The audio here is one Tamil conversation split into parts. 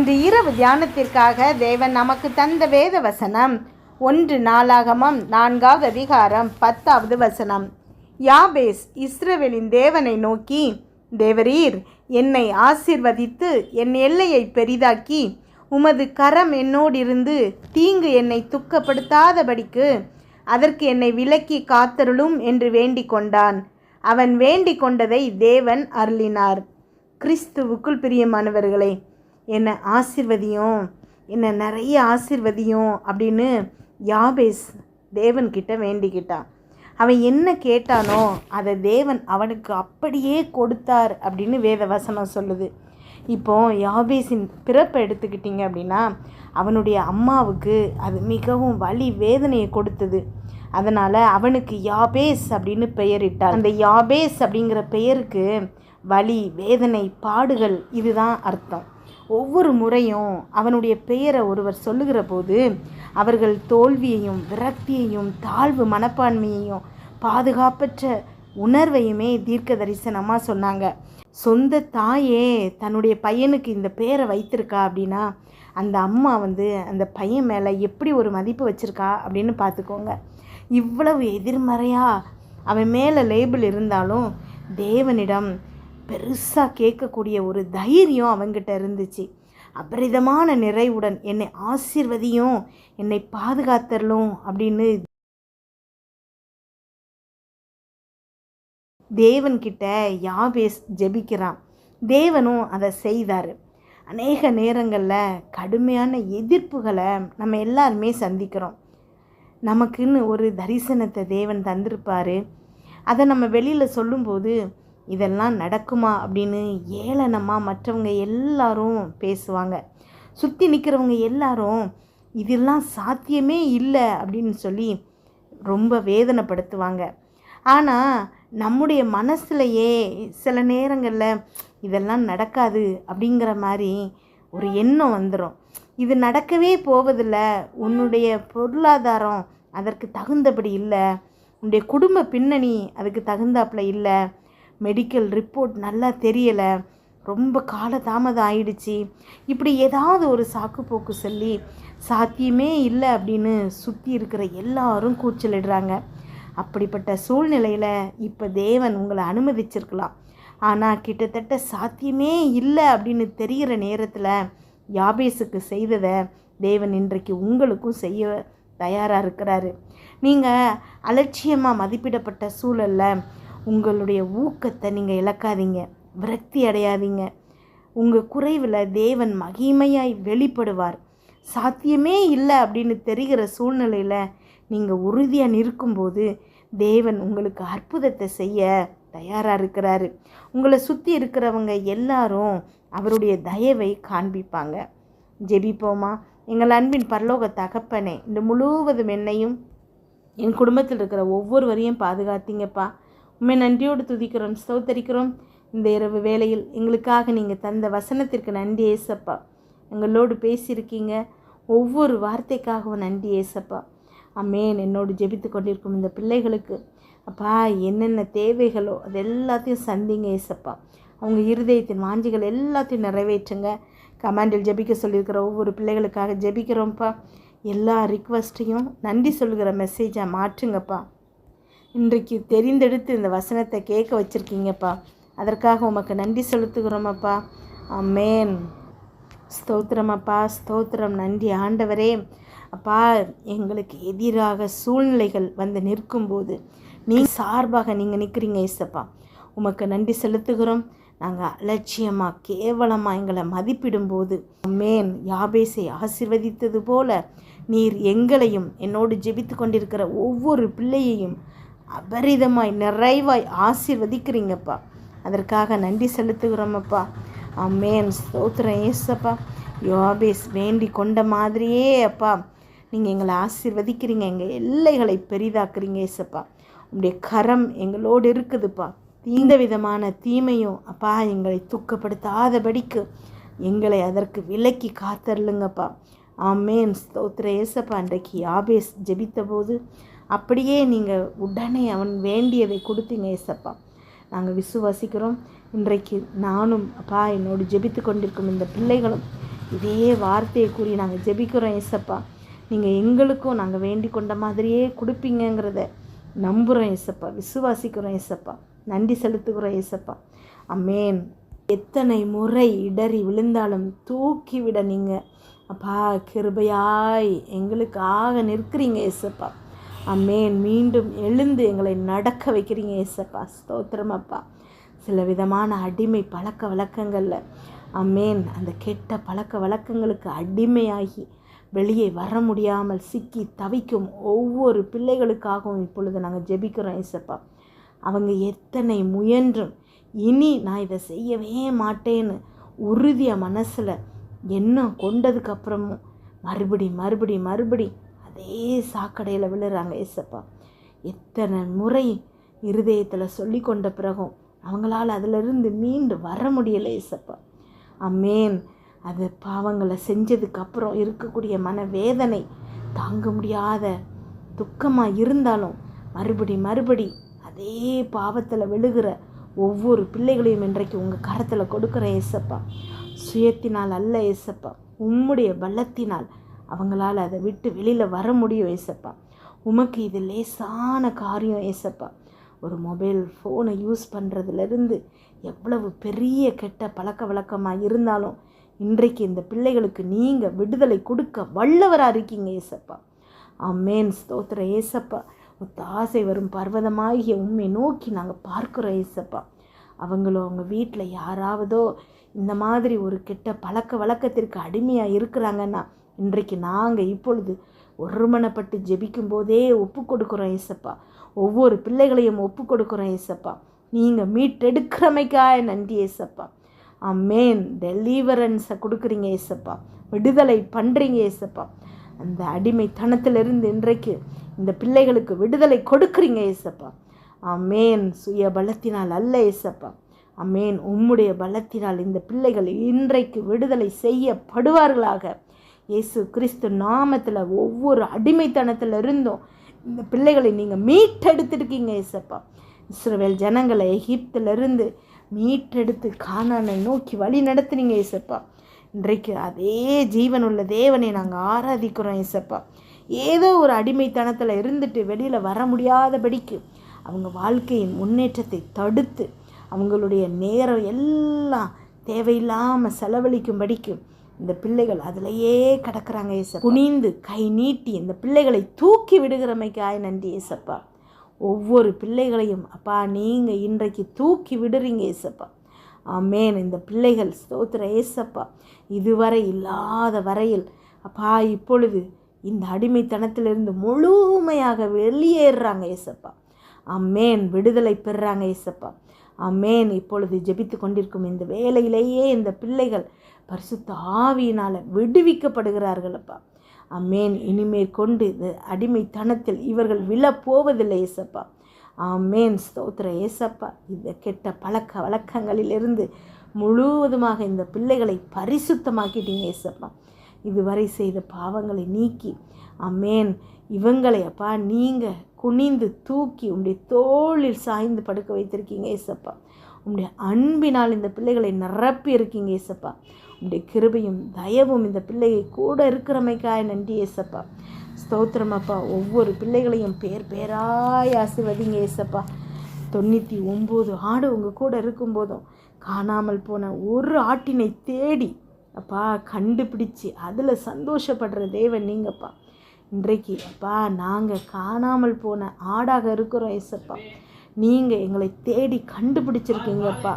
இன்று இரவு தியானத்திற்காக தேவன் நமக்கு தந்த வேத வசனம் 1 நாளாகமம் 4வது அதிகாரம் 10வது வசனம். யாபேஸ் இஸ்ரவேலின் தேவனை நோக்கி, தேவரீர் என்னை ஆசீர்வதித்து என் எல்லையை பெரிதாக்கி உமது கரம் என்னோடிருந்து தீங்கு என்னை துக்கப்படுத்தாதபடிக்கு அதற்கு என்னை விலக்கி காத்தருளும் என்று வேண்டிக் கொண்டான். அவன் வேண்டிக் கொண்டதை தேவன் அருளினார். கிறிஸ்துவுக்குள் பிரியமானவர்களே, என்னை ஆசீர்வதியும், என்னை நிறைய ஆசீர்வதியும் அப்படின்னு யாபேஸ் தேவன்கிட்ட வேண்டிக்கிட்டான். அவன் என்ன கேட்டானோ அதை தேவன் அவனுக்கு அப்படியே கொடுத்தார் அப்படின்னு வேத வசனம் சொல்லுது. இப்போ யாபேஸின் பிறப்பை எடுத்துக்கிட்டிங்க அப்படின்னா, அவனுடைய அம்மாவுக்கு அது மிகவும் வலி வேதனையை கொடுத்தது. அதனால் அவனுக்கு யாபேஸ் அப்படின்னு பெயரிட்டார். அந்த யாபேஸ் அப்படிங்கிற பெயருக்கு வலி, வேதனை, பாடுகள் இதுதான் அர்த்தம். ஒவ்வொரு முறையும் அவனுடைய பெயரை ஒருவர் சொல்லுகிற போது அவர்கள் தோல்வியையும் விரக்தியையும் தாழ்வு மனப்பான்மையையும் பாதுகாப்பற்ற உணர்வையுமே தீர்க்க தரிசனமாக சொன்னாங்க. சொந்த தாயே தன்னுடைய பையனுக்கு இந்த பெயரை வைத்திருக்கா அப்படின்னா அந்த அம்மா அந்த பையன் மேலே எப்படி ஒரு மதிப்பு வச்சுருக்கா அப்படின்னு பார்த்துக்கோங்க. இவ்வளவு எதிர்மறையாக அவன் மேலே லேபிள் இருந்தாலும் தேவனிடம் பெருசாக கேட்கக்கூடிய ஒரு தைரியம் அவங்கிட்ட இருந்துச்சு. அபரிதமான நிறைவுடன் என்னை ஆசீர்வதியும், என்னை பாதுகாத்தரலும் அப்படின்னு தேவன்கிட்ட யாபேஸ் ஜெபிக்கிறான். தேவனும் அதை செய்தார். அநேக நேரங்களில் கடுமையான எதிர்ப்புகளை நம்ம எல்லாருமே சந்திக்கிறோம். நமக்குன்னு ஒரு தரிசனத்தை தேவன் தந்திருப்பார். அதை நம்ம வெளியில் சொல்லும்போது இதெல்லாம் நடக்குமா அப்படின்னு ஏளனமாக மற்றவங்க எல்லாரும் பேசுவாங்க. சுற்றி நிற்கிறவங்க எல்லாரும் இதெல்லாம் சாத்தியமே இல்லை அப்படின்னு சொல்லி ரொம்ப வேதனைப்படுத்துவாங்க. ஆனால் நம்முடைய மனசுலையே சில நேரங்களில் இதெல்லாம் நடக்காது அப்படிங்கிற மாதிரி ஒரு எண்ணம் வந்துடும். இது நடக்கவே போவதில்லை, உன்னுடைய பொருளாதாரம் அதற்கு தகுந்தபடி இல்லை, உன்னுடைய குடும்ப பின்னணி அதுக்கு தகுந்தாப்புல இல்லை, மெடிக்கல் ரிப்போர்ட் நல்லா தெரியலை, ரொம்ப காலதாமதம் ஆயிடுச்சு, இப்படி ஏதாவது ஒரு சாக்கு போக்கு சொல்லி சாத்தியமே இல்லை அப்படின்னு சுற்றி இருக்கிற எல்லாரும் கூச்சலிடுறாங்க. அப்படிப்பட்ட சூழ்நிலையில் இப்போ தேவன் உங்களை அனுமதிச்சிருக்கலாம். ஆனால் கிட்டத்தட்ட சாத்தியமே இல்லை அப்படின்னு தெரிகிற நேரத்தில் யாபேஸுக்கு செய்ததை தேவன் இன்றைக்கு உங்களுக்கும் செய்ய தயாராக இருக்கிறாரு. நீங்கள் அலட்சியமாக மதிப்பிடப்பட்ட சூழலில் உங்களுடைய ஊக்கத்தை நீங்கள் இழக்காதீங்க, விரக்தி அடையாதீங்க. உங்கள் குறைவில் தேவன் மகிமையாய் வெளிப்படுவார். சாத்தியமே இல்லை அப்படின்னு தெரிகிற சூழ்நிலையில் நீங்கள் உறுதியாக நிற்கும்போது தேவன் உங்களுக்கு அற்புதத்தை செய்ய தயாராக இருக்கிறாரு. உங்களை சுற்றி இருக்கிறவங்க எல்லாரும் அவருடைய தயவை காண்பிப்பாங்க. ஜெபிப்போமா? எங்கள் அன்பின் பரலோக தகப்பனே, இந்த முழுவதும் என்னையும் என் குடும்பத்தில் இருக்கிற ஒவ்வொருவரையும் பாதுகாத்தீங்கப்பா. உண்மை நன்றியோடு துதிக்கிறோம், ஸ்தோத்தரிக்கிறோம். இந்த இரவு வேளையில் எங்களுக்காக நீங்கள் தந்த வசனத்திற்கு நன்றி ஏசப்பா. எங்களோடு பேசியிருக்கீங்க, ஒவ்வொரு வார்த்தைக்காகவும் நன்றி ஏசப்பா. அமேன். என்னோடு ஜெபித்து கொண்டிருக்கும் இந்த பிள்ளைகளுக்கு அப்பா என்னென்ன தேவைகளோ அது எல்லாத்தையும் சந்திங்க ஏசப்பா. அவங்க இருதயத்தின் வாஞ்சிகள் எல்லாத்தையும் நிறைவேற்றுங்க. கமாண்டில் ஜெபிக்க சொல்லியிருக்கிற ஒவ்வொரு பிள்ளைகளுக்காக ஜெபிக்கிறோம்ப்பா. எல்லா ரிக்வஸ்ட்டையும் நன்றி சொல்கிற மெசேஜாக மாற்றுங்கப்பா. இன்றைக்கு தெரிந்தெடுத்து இந்த வசனத்தை கேட்க வச்சுருக்கீங்கப்பா, அதற்காக உமக்கு நன்றி செலுத்துகிறோமப்பா. ஆமென். ஸ்தோத்திரமப்பா, ஸ்தோத்திரம். நன்றி ஆண்டவரே. அப்பா, எங்களுக்கு எதிராக சூழ்நிலைகள் நிற்கும்போது சார்பாக நீங்கள் நிற்கிறீங்க ஏசப்பா. உமக்கு நன்றி செலுத்துகிறோம். நாங்கள் அலட்சியமாக கேவலமாக எங்களை மதிப்பிடும்போது ஆமென், யாபேஸை ஆசீர்வதித்தது போல நீர் எங்களையும் என்னோடு ஜெபித்து கொண்டிருக்கிற ஒவ்வொரு பிள்ளையையும் அபரிதமாய் நிறைவாய் ஆசீர்வதிக்கிறீங்கப்பா. அதற்காக நன்றி செலுத்துகிறோமப்பா. ஆமென். ஸ்தோத்திரம் ஏசப்பா. யாபேஸ் வேண்டி கொண்ட மாதிரியே அப்பா நீங்கள் எங்களை ஆசீர்வதிக்கிறீங்க, எங்கள் எல்லைகளை பெரிதாக்குறீங்க ஏசப்பா. உங்களுடைய கரம் எங்களோடு இருக்குதுப்பா. இந்த விதமான தீமையும் அப்பா எங்களை துக்கப்படுத்தாதபடிக்கு எங்களை அதற்கு விலக்கி காத்தருளுங்கப்பா. ஆமென். ஸ்தோத்திர ஏசப்பா. அன்றைக்கு யாபேஸ் ஜெபித்த போது அப்படியே நீங்கள் உடனே அவன் வேண்டியதை கொடுத்தீங்க ஏசப்பா. நாங்கள் விசுவாசிக்கிறோம். இன்றைக்கு நானும் அப்பா என்னோடு ஜெபித்து கொண்டிருக்கும் இந்த பிள்ளைகளும் இதே வார்த்தையை கூறி நாங்கள் ஜெபிக்கிறோம் ஏசப்பா. நீங்கள் எங்களுக்கும் நாங்கள் வேண்டிக் கொண்ட மாதிரியே கொடுப்பீங்கிறத நம்புகிறோம் ஏசப்பா, விசுவாசிக்கிறோம் ஏசப்பா, நன்றி செலுத்துகிறோம் ஏசப்பா. அமேன். எத்தனை முறை இடறி விழுந்தாலும் தூக்கிவிட நீங்கள் அப்பா கிருபையாய் எங்களுக்காக நிற்கிறீங்க ஏசப்பா. அமேன். மீண்டும் எழுந்து எங்களை நடக்க வைக்கிறீங்க ஏசப்பா. ஸ்தோத்திரம் அப்பா. சில விதமான அடிமை பழக்க வழக்கங்களில் அமேன் அந்த கெட்ட பழக்க வழக்கங்களுக்கு அடிமையாகி வெளியே வர முடியாமல் சிக்கி தவிக்கும் ஒவ்வொரு பிள்ளைகளுக்காகவும் இப்பொழுது நாங்கள் ஜெபிக்கிறோம் ஏசப்பா. அவங்க எத்தனை முயன்றும் இனி நான் இதை செய்யவே மாட்டேன்னு உறுதியாக மனசில் எண்ணம் கொண்டதுக்கப்புறமும் மறுபடி அதே சாக்கடையில் விழுறாங்க ஏசப்பா. எத்தனை முறை இருதயத்தில் சொல்லி கொண்ட பிறகும் அவங்களால் அதிலிருந்து மீண்டு வர முடியலை ஏசப்பா. அமேன். அது பாவங்களை செஞ்சதுக்கப்புறம் இருக்கக்கூடிய மனவேதனை தாங்க முடியாத துக்கமாக இருந்தாலும் மறுபடி அதே பாவத்தில் விழுகிற ஒவ்வொரு பிள்ளைகளையும் இன்றைக்கு உங்கள் கரத்தில் கொடுக்குற ஏசப்பா. சுயத்தினால் அல்ல ஏசப்பா, உம்முடைய பலத்தினால் அவங்களால் அதை விட்டு வெளியில் வர முடியும் ஏசப்பா. உமக்கு இது லேசான காரியம் ஏசப்பா. ஒரு மொபைல் ஃபோனை யூஸ் பண்ணுறதுலேருந்து எவ்வளவு பெரிய கெட்ட பழக்க வழக்கமாக இருந்தாலும் இன்றைக்கு இந்த பிள்ளைகளுக்கு நீங்கள் விடுதலை கொடுக்க வல்லவராக இருக்கீங்க ஏசப்பா. ஆமேன். ஸ்தோத்திர ஏசப்பா. ஒத்தாசை வரும் பர்வதமாகிய உண்மை நோக்கி நாங்கள் பார்க்குறோம் ஏசப்பா. அவங்களோ அவங்க வீட்டில் யாராவதோ இந்த மாதிரி ஒரு கெட்ட பழக்க வழக்கத்திற்கு அடிமையாக இருக்கிறாங்கன்னா இன்றைக்கு நாங்கள் இப்பொழுது ஒருமனப்பட்டு ஜெபிக்கும் போதே ஒப்பு கொடுக்குறோம் ஏசப்பா. ஒவ்வொரு பிள்ளைகளையும் ஒப்பு கொடுக்குறோம் ஏசப்பா. நீங்கள் மீட்டெடுக்கிறமைக்காக நன்றி ஏசப்பா. அமேன். டெலிவரன்ஸை கொடுக்குறீங்க ஏசப்பா, விடுதலை பண்ணுறீங்க ஏசப்பா. அந்த அடிமைத்தனத்திலிருந்து இன்றைக்கு இந்த பிள்ளைகளுக்கு விடுதலை கொடுக்குறீங்க ஏசப்பா. அமேன். சுய பலத்தினால் அல்ல ஏசப்பா. அமேன். உம்முடைய பலத்தினால் இந்த பிள்ளைகள் இன்றைக்கு விடுதலை செய்யப்படுவார்களாக. இயேசு கிறிஸ்து நாமத்தில் ஒவ்வொரு அடிமைத்தனத்திலிருந்தும் இந்த பிள்ளைகளை நீங்கள் மீட்டெடுத்துருக்கீங்க ஏசப்பா. இஸ்ரவேல் ஜனங்களை எகிப்திலிருந்து மீட்டெடுத்து கானானை நோக்கி வழி நடத்துனீங்க ஏசப்பா. இன்றைக்கு அதே ஜீவனுள்ள தேவனை நாங்கள் ஆராதிக்கிறோம் ஏசப்பா. ஏதோ ஒரு அடிமைத்தனத்தில் இருந்துட்டு வெளியில் வர முடியாதபடிக்கு அவங்க வாழ்க்கையின் முன்னேற்றத்தை தடுத்து அவங்களுடைய நேரம் எல்லாம் தேவையில்லாமல் செலவழிக்கும்படிக்கு இந்த பிள்ளைகள் அதிலேயே கிடக்கிறாங்க ஏசப்பா. குனிந்து கை நீட்டி இந்த பிள்ளைகளை தூக்கி விடுகிறமைக்காய் நன்றி ஏசப்பா. ஒவ்வொரு பிள்ளைகளையும் அப்பா நீங்கள் இன்றைக்கு தூக்கி விடுறீங்க ஏசப்பா. ஆமேன். இந்த பிள்ளைகள் ஸ்தோத்திர ஏசப்பா இதுவரை இல்லாத வரையில் அப்பா இப்பொழுது இந்த அடிமைத்தனத்திலிருந்து முழுமையாக வெளியேறுறாங்க ஏசப்பா. ஆமேன். விடுதலை பெறுறாங்க ஏசப்பா. ஆமேன். இப்பொழுது ஜெபித்து கொண்டிருக்கும் இந்த வேளையிலேயே இந்த பிள்ளைகள் பரிசுத்த ஆவியினால் விடுவிக்கப்படுகிறார்கள் அப்பா. ஆமேன். இனிமேல் கொண்டு இந்த அடிமைத்தனத்தில் இவர்கள் விழப்போவதில்லை ஏசப்பா. ஆமேன். ஸ்தோத்திர ஏசப்பா. இந்த கெட்ட பழக்க வழக்கங்களிலிருந்து முழுவதுமாக இந்த பிள்ளைகளை பரிசுத்தமாக்கிட்டீங்க ஏசப்பா. இதுவரை செய்த பாவங்களை நீக்கி ஆமேன் இவங்களை அப்பா நீங்கள் குனிந்து தூக்கி உங்களுடைய தோளில் சாய்ந்து படுக்க வைத்திருக்கீங்க ஏசப்பா. உங்களுடைய அன்பினால் இந்த பிள்ளைகளை நிரப்பி இருக்கீங்க ஏசப்பா. உங்களுடைய கிருபையும் தயவும் இந்த பிள்ளையை கூட இருக்கிறமைக்காய் நன்றி ஏசப்பா. ஸ்தோத்திரம் அப்பா. ஒவ்வொரு பிள்ளைகளையும் பேராய் ஆசீர்வதிங்க ஏசப்பா. 99 ஆடு உங்கள் கூட இருக்கும்போதும் காணாமல் போன ஒரு ஆட்டினை தேடி அப்பா கண்டுபிடிச்சி அதில் சந்தோஷப்படுற தேவன் நீங்கப்பா. இன்றைக்கு அப்பா நாங்கள் காணாமல் போன ஆடாக இருக்கிறோம் ஏசப்பா. நீங்கள் எங்களை தேடி கண்டுபிடிச்சிருக்கீங்கப்பா.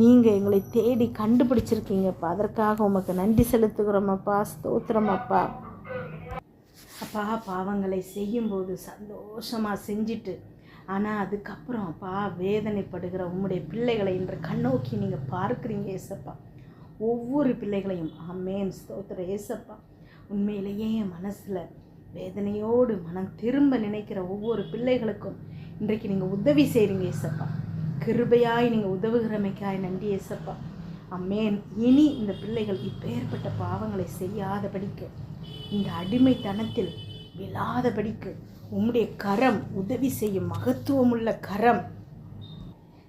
நீங்கள் எங்களை தேடி கண்டுபிடிச்சிருக்கீங்கப்பா. அதற்காக உமக்கு நன்றி செலுத்துகிறோமப்பா. ஸ்தோத்திரம் அப்பா. அப்பா பாவங்களை செய்யும்போது சந்தோஷமாக செஞ்சுட்டு ஆனால் அதுக்கப்புறம் அப்பா வேதனைப்படுகிற உம்முடைய பிள்ளைகளை இன்று கண்ணோக்கி நீங்கள் பார்க்குறீங்க ஏசப்பா. ஒவ்வொரு பிள்ளைகளையும் ஆமேன். ஸ்தோத்திர ஏசப்பா. உண்மையிலேயே மனசில் வேதனையோடு மனம் திரும்ப நினைக்கிற ஒவ்வொரு பிள்ளைகளுக்கும் இன்றைக்கு நீங்கள் உதவி செய்கிறீங்க ஏசப்பா. கிருபையாய் நீங்கள் உதவுகிறமைக்காய் நன்றி ஏசப்பா. ஆமேன். இனி இந்த பிள்ளைகள் இப்பேற்பட்ட பாவங்களை செய்யாதபடிக்கு இந்த அடிமைத்தனத்தில் விழாதபடிக்கு உம்முடைய கரம் உதவி செய்யும் மகத்துவமுள்ள கரம்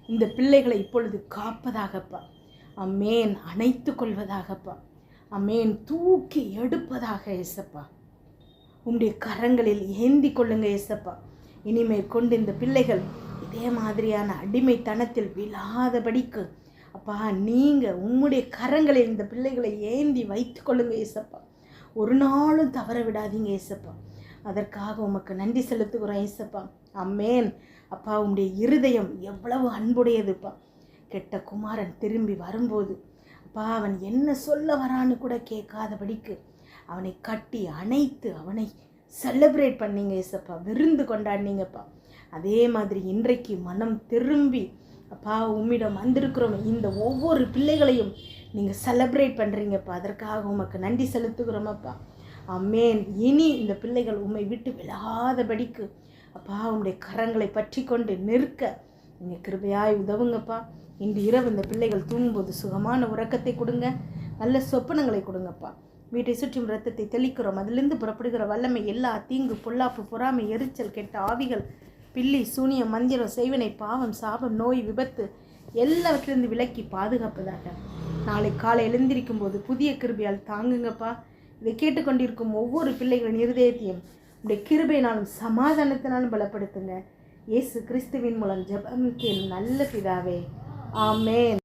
இந்த பிள்ளைகளை இப்பொழுது காப்பதாகப்பா. ஆமேன். அணைத்து கொள்வதாகப்பா. அமேன் தூக்கி எடுப்பதாக ஏசப்பா. உம்முடைய கரங்களில் ஏந்தி கொள்ளுங்க ஏசப்பா. இனிமேல் கொண்டு இந்த பிள்ளைகள் இதே மாதிரியான அடிமைத்தனத்தில் விழாதபடிக்கு அப்பா நீங்கள் உம்முடைய கரங்களில் இந்த பிள்ளைகளை ஏந்தி வைத்து கொள்ளுங்க ஏசப்பா. ஒரு நாளும் தவற விடாதீங்க ஏசப்பா. அதற்காக உமக்கு நன்றி செலுத்துகிறோம் ஏசப்பா. அம்மேன். அப்பா உம்முடைய இருதயம் எவ்வளவு அன்புடையதுப்பா. கெட்ட குமாரன் திரும்பி வரும்போது அப்பா அவன் என்ன சொல்ல வரான்னு கூட கேட்காதபடிக்கு அவனை கட்டி அணைத்து அவனை செலிப்ரேட் பண்ணீங்க ஏசப்பா. விருந்து கொண்டாடினீங்கப்பா. அதே மாதிரி இன்றைக்கு மனம் திரும்பி அப்பா உம்மிடம் வந்திருக்கிறோம் இந்த ஒவ்வொரு பிள்ளைகளையும் நீங்கள் செலிப்ரேட் பண்ணுறீங்கப்பா. அதற்காக உமக்கு நன்றி செலுத்துகிறோமப்பா. அம்மேன். இனி இந்த பிள்ளைகள் உம்மை விட்டு விழாதபடிக்கு அப்பா உம்முடைய கரங்களை பற்றி கொண்டு நிற்க நீங்கள் கிருபையாய் உதவுங்கப்பா. இன்று இரவு இந்த பிள்ளைகள் தூங்கும்போது சுகமான உறக்கத்தை கொடுங்க, நல்ல சொப்பனங்களை கொடுங்கப்பா. வீட்டை சுற்றும் இரத்தத்தை தெளிக்கிறோம். அதிலிருந்து புறப்படுகிற வல்லமை எல்லா தீங்கு பொல்லாப்பு பொறாமை எரிச்சல் கெட்ட ஆவிகள் பில்லி சூனியம் மந்திரம் செய்வினை பாவம் சாபம் நோய் விபத்து எல்லாவற்றிலிருந்து விலக்கி பாதுகாப்பதாக. நாளை காலை எழுந்திருக்கும் போது புதிய கிருபையால் தாங்குங்கப்பா. இதை கேட்டுக்கொண்டிருக்கும் ஒவ்வொரு பிள்ளைகளின் இருதயத்தையும் உடைய கிருபையினாலும் சமாதானத்தினாலும் பலப்படுத்துங்க. இயேசு கிறிஸ்துவின் மூலம் ஜெபம் நல்ல பிதாவே. ஆமென்.